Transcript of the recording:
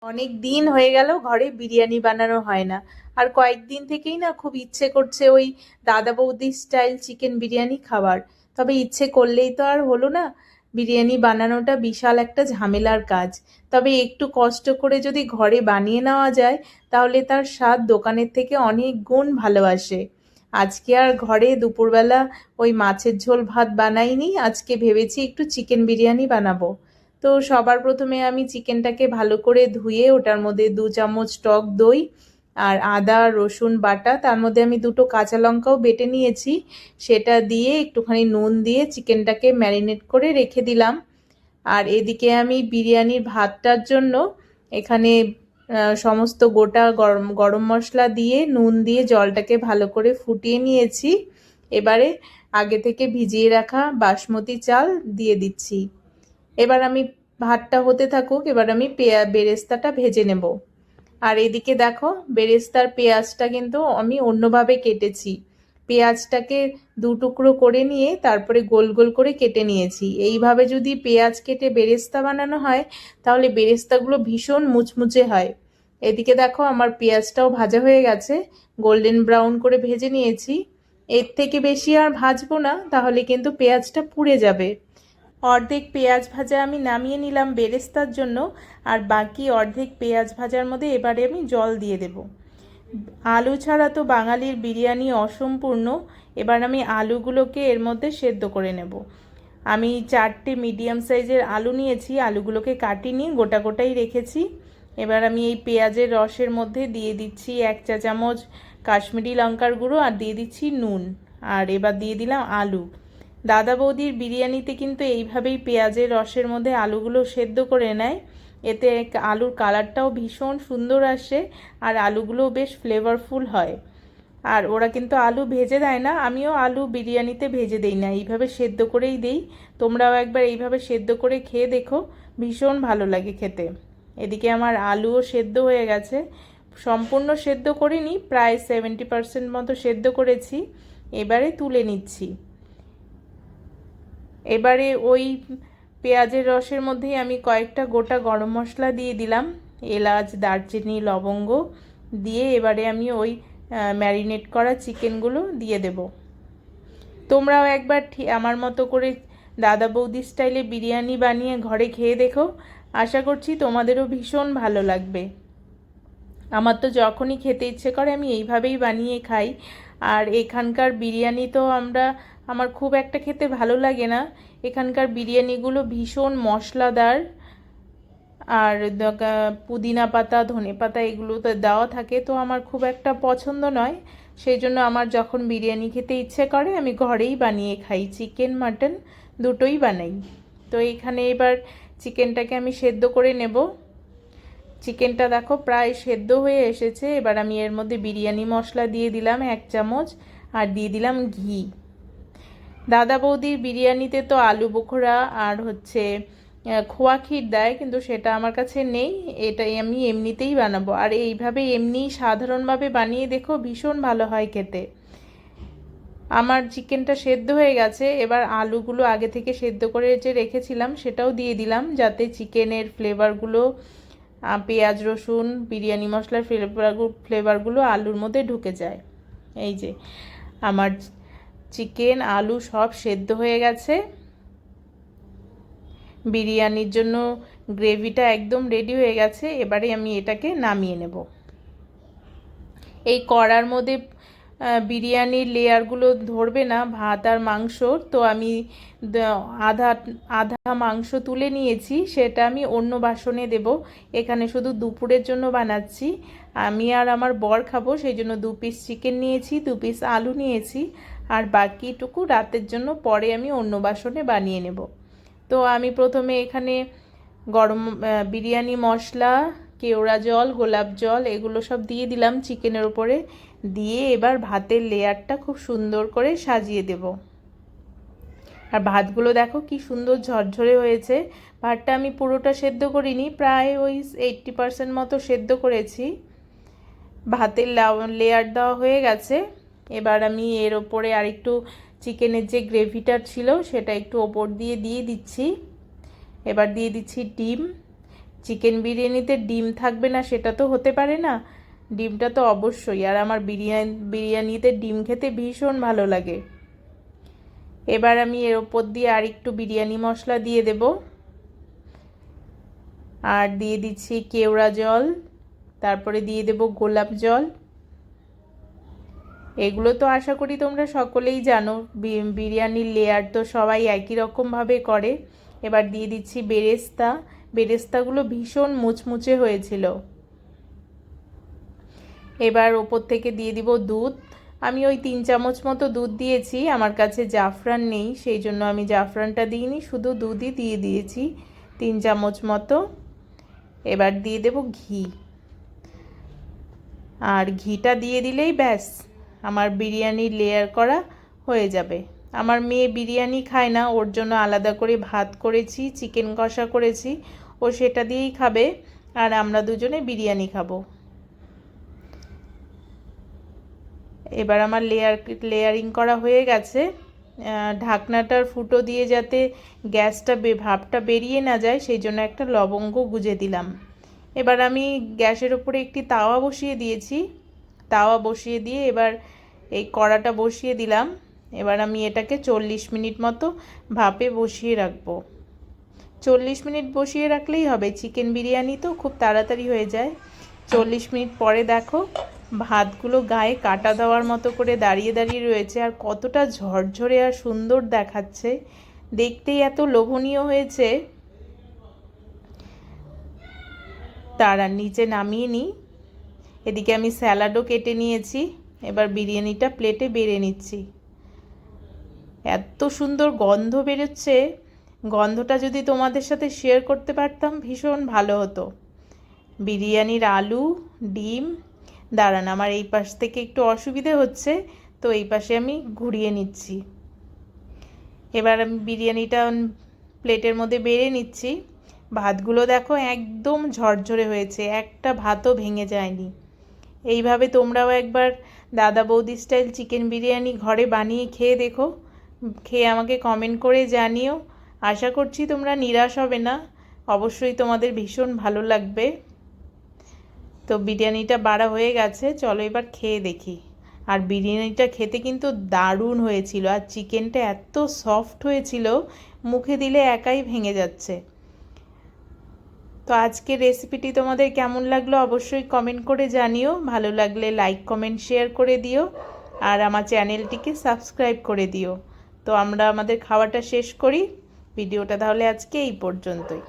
অনেক দিন হয়ে গেল ঘরে বিরিয়ানি বানানো হয় না। আর কয়েকদিন থেকেই না খুব ইচ্ছে করছে ওই দাদা বৌদি স্টাইল চিকেন বিরিয়ানি খাবার। তবে ইচ্ছে করলেই তো আর হলো না। বিরিয়ানি বানানোটা বিশাল একটা ঝামেলার কাজ। তবে একটু কষ্ট করে যদি ঘরে বানিয়ে নেওয়া যায় তাহলে তার স্বাদ দোকানের থেকে অনেক গুণ ভালো আসে। আজকে আর ঘরে দুপুরবেলা ওই মাছের ঝোল ভাত বানাইনি, আজকে ভেবেছি একটু চিকেন বিরিয়ানি বানাবো। তো সবার প্রথমে আমি চিকেনটাকে ভালো করে ধুয়ে ওটার মধ্যে 2 চামচ টক দই আর আদা রসুন বাটা, তার মধ্যে আমি 2টো কাঁচা লঙ্কাও বেটে নিয়েছি, সেটা দিয়ে একটুখানি নুন দিয়ে চিকেনটাকে ম্যারিনেট করে রেখে দিলাম। আর এদিকে আমি বিরিয়ানির ভাতটার জন্য এখানে সমস্ত গোটা গরম গরম মশলা দিয়ে নুন দিয়ে জলটাকে ভালো করে ফুটিয়ে নিয়েছি। এবারে আগে থেকে ভিজিয়ে রাখা বাসমতি চাল দিয়ে দিচ্ছি। এবার আমি ভাতটা হতে থাকুক, এবার আমি বেরেস্তাটা ভেজে নেব। আর এদিকে দেখো, বেরেস্তার পেঁয়াজটা কিন্তু আমি অন্যভাবে কেটেছি। পেঁয়াজটাকে 2 টুকরো করে নিয়ে তারপরে গোল গোল করে কেটে নিয়েছি। এইভাবে যদি পেঁয়াজ কেটে বেরেস্তা বানানো হয় তাহলে বেরেস্তাগুলো ভীষণ মুচমুচে হয়। এদিকে দেখো আমার পেঁয়াজটাও ভাজা হয়ে গেছে, গোল্ডেন ব্রাউন করে ভেজে নিয়েছি। এর থেকে বেশি আর ভাজবো না, তাহলে কিন্তু পেঁয়াজটা পুড়ে যাবে। অর্ধেক পেঁয়াজ ভাজা আমি নামিয়ে নিলাম বেরেস্তার জন্য, আর বাকি অর্ধেক পেঁয়াজ ভাজার মধ্যে এবারে আমি জল দিয়ে দেব। আলু ছাড়া তো বাঙালির বিরিয়ানি অসম্পূর্ণ। এবার আমি আলুগুলোকে এর মধ্যে সেদ্ধ করে নেব। আমি 4টে মিডিয়াম সাইজের আলু নিয়েছি, আলুগুলোকে কাটিনি, গোটা গোটাই রেখেছি। এবার আমি এই পেঁয়াজের রসের মধ্যে দিয়ে দিচ্ছি 1 চা চামচ কাশ্মীরি লঙ্কার গুঁড়ো আর দিয়ে দিচ্ছি নুন। আর এবার দিয়ে দিলাম আলু। দাদা বৌদির বিরিয়ানিতে কিন্তু এইভাবেই পেঁয়াজের রসের মধ্যে আলুগুলো সেদ্ধ করে নেয়। এতে আলুর কালারটাও ভীষণ সুন্দর আসে আর আলুগুলোও বেশ ফ্লেভারফুল হয়। আর ওরা কিন্তু আলু ভেজে দেয় না, আমিও আলু বিরিয়ানিতে ভেজে দেই না, এইভাবে সেদ্ধ করেই দেই। তোমরাও একবার এইভাবে সেদ্ধ করে খেয়ে দেখো, ভীষণ ভালো লাগে খেতে। এদিকে আমার আলুও সেদ্ধ হয়ে গেছে, সম্পূর্ণ সেদ্ধ করিনি, প্রায় 70% মতো সেদ্ধ করেছি। এবারে তুলে নিচ্ছি। এবারে ওই পেঁয়াজের রসের মধ্যেই আমি কয়েকটা গোটা গরম মশলা দিয়ে দিলাম, এলাচ দারচিনি লবঙ্গ দিয়ে এবারে আমি ওই ম্যারিনেট করা চিকেনগুলো দিয়ে দেব। তোমরাও একবার আমার মতো করে দাদা বৌদি স্টাইলে বিরিয়ানি বানিয়ে ঘরে খেয়ে দেখো, আশা করছি তোমাদেরও ভীষণ ভালো লাগবে। আমার তো যখনই খেতে ইচ্ছে করে আমি এইভাবেই বানিয়ে খাই। আর এখানকার বিরিয়ানি তো আমার খুব একটা খেতে ভালো লাগে না। এখানকার বিরিয়ানিগুলো ভীষণ মশলাদার, আর পুদিনা পাতা ধনে পাতা এগুলো তো দেওয়া থাকে, তো আমার খুব একটা পছন্দ নয়। সেই জন্য আমার যখন বিরিয়ানি খেতে ইচ্ছে করে আমি ঘরেই বানিয়ে খাই, চিকেন মাটন দুটোই বানাই। তো এখানে এবার চিকেনটাকে আমি সেদ্ধ করে নেব। চিকেনটা দেখো প্রায় সেদ্ধ হয়ে এসেছে। এবার আমি এর মধ্যে বিরিয়ানি মশলা দিয়ে দিলাম 1 চামচ আর দিয়ে দিলাম ঘি। দাদা বৌদির বিরিয়ানিতে তো আলু বোখরা আর খোয়া ক্ষীর দেয়, কিন্তু সেটা আমার কাছে নেই, এটাই আমি এমনিতেই বানাবো। আর এইভাবে এমনি সাধারণভাবে বানিয়ে দেখো, ভীষণ ভালো হয় খেতে। আমার চিকেনটা সেদ্ধ হয়ে গেছে, এবার আলুগুলো আগে থেকে সেদ্ধ করে যে রেখেছিলাম সেটাও দিয়ে দিলাম, যাতে চিকেনের ফ্লেভারগুলো পেঁয়াজ রসুন বিরিয়ানি মশলার ফ্লেভারগুলো আলুর মধ্যে ঢুকে যায়। এই যে আমার চিকেন আলু সব সেদ্ধ হয়ে গেছে। বিরিয়ানির জন্য গ্রেভিটা একদম রেডি হয়ে গেছে। এবারে আমি এটাকে নামিয়ে নেব। এই কড়ার মধ্যে বিরিয়ানির লেয়ারগুলো ধরবে না ভাত আর মাংস, তো আমি আধা আধা মাংস তুলে নিয়েছি, সেটা আমি অন্য বাসনে দেব। এখানে শুধু দুপুরের জন্য বানাচ্ছি, আমি আর আমার বর খাবো, সেই জন্য 2 পিস চিকেন নিয়েছি, 2 পিস আলু নিয়েছি, আর বাকিটুকু রাতের জন্য পরে আমি অন্য বাসনে বানিয়ে নেব। তো আমি প্রথমে এখানে গরম বিরিয়ানি মশলা, কেওড়া জল, গোলাপ জল এগুলো সব দিয়ে দিলাম চিকেনের উপরে, দিয়ে এবার ভাতের লেয়ারটা খুব সুন্দর করে সাজিয়ে দেব। আর ভাতগুলো দেখো কি সুন্দর ঝরঝরে হয়েছে। ভাতটা আমি পুরোটা সেদ্ধ করিনি, প্রায় ওই 80% মতো সেদ্ধ করেছি। ভাতের লেয়ার দেওয়া হয়ে গেছে। এবার আমি এর ওপরে আরেকটু চিকেনের যে গ্রেভিটা ছিল সেটা একটু ওপর দিয়ে দিচ্ছি। এবার দিয়ে দিচ্ছি ডিম। চিকেন বিরিয়ানিতে ডিম থাকবে না সেটা তো হতে পারে না, ডিমটা তো অবশ্যই। আর আমার বিরিয়ানিতে ডিম খেতে ভীষণ ভালো লাগে। এবার আমি এর ওপর দিয়ে আর একটু বিরিয়ানি মশলা দিয়ে দেব, আর দিয়ে দিচ্ছি কেওড়া জল, তারপরে দিয়ে দেব গোলাপ জল। এগুলো তো আশা করি তোমরা সকলেই জানো, বিরিয়ানির লেয়ার তো সবাই একই রকমভাবে করে। এবার দিয়ে দিচ্ছি বেরেস্তা, বেরেস্তাগুলো ভীষণ মুচমুচে হয়েছিল। এবার ওপর থেকে দিয়ে দিব দুধ, আমি ওই 3 চামচ মতো দুধ দিয়েছি, আমার কাছে জাফরান নেই সেই জন্য আমি জাফরানটা দিইনি, শুধু দুধই দিয়ে দিয়েছি 3 চামচ মতো। এবার দিয়ে দেব ঘি, আর ঘিটা দিয়ে দিলেই ব্যাস আমার বিরিয়ানির লেয়ার করা হয়ে যাবে। আমার মেয়ে বিরিয়ানি খায় না, ওর জন্য আলাদা করে ভাত করেছি, চিকেন কষা করেছি, ও সেটা দিয়েই খাবে, আর আমরা দুজনে বিরিয়ানি খাবো। এবার আমার লেয়ারিং করা হয়ে গেছে। ঢাকনাটার ফুটো দিয়ে যাতে গ্যাসটা ভাপটা বেরিয়ে না যায় সেই জন্য একটা লবঙ্গ গুজে দিলাম। এবার আমি গ্যাসের ওপরে একটি তাওয়া বসিয়ে দিয়েছি, তাওয়া বসিয়ে দিয়ে এবার এই কড়াটা বসিয়ে দিলাম। এবার আমি এটাকে 40 মিনিট মতো ভাপে বসিয়ে রাখবো। 40 মিনিট বসিয়ে রাখলেই হবে, চিকেন বিরিয়ানি তো খুব তাড়াতাড়ি হয়ে যায়। 40 মিনিট পরে দেখো ভাতগুলো গায়ে কাটা দেওয়ার মতো করে দাঁড়িয়ে দাঁড়িয়ে রয়েছে, আর কতটা ঝরঝরে আর সুন্দর দেখাচ্ছে, দেখতেই এত লোভনীয় হয়েছে। তারা নিচে নামিয়ে নিই। এদিকে আমি স্যালাডও কেটে নিয়েছি, এবার বিরিয়ানিটা প্লেটে বেড়ে নিচ্ছি। এত সুন্দর গন্ধ বেরোচ্ছে, গন্ধটা যদি তোমাদের সাথে শেয়ার করতে পারতাম ভীষণ ভালো হতো। বিরিয়ানির আলু, ডিম, দাঁড়ান আমার এই পাশ থেকে একটু অসুবিধে হচ্ছে, তো এই পাশে আমি ঘুরিয়ে নিচ্ছি। এবার আমি বিরিয়ানিটা প্লেটের মধ্যে বেড়ে নিচ্ছি। ভাতগুলো দেখো একদম ঝরঝরে হয়েছে, একটা ভাতও ভেঙে যায়নি। এইভাবে তোমরাও একবার দাদা বৌদি স্টাইল চিকেন বিরিয়ানি ঘরে বানিয়ে খেয়ে দেখো, খেয়ে আমাকে কমেন্ট করে জানিও। আশা করছি তোমরা নিরাশ হবে না, অবশ্যই তোমাদের ভীষণ ভালো লাগবে। তো বিরিয়ানিটা বাড়া হয়ে গেছে, চলো এবার খেয়ে দেখি। আর বিরিয়ানিটা খেতে কিন্তু দারুণ হয়েছিল, আর চিকেনটা এত সফট হয়েছিল মুখে দিলে একাই ভেঙে যাচ্ছে। তো আজকের রেসিপিটি তোমাদের কেমন লাগলো অবশ্যই কমেন্ট করে জানিও, ভালো লাগলে লাইক কমেন্ট শেয়ার করে দিও, আর আমার চ্যানেলটিকে সাবস্ক্রাইব করে দিও। তো আমরা আমাদের খাওয়াটা শেষ করি, ভিডিওটা তাহলে আজকে এই পর্যন্তই।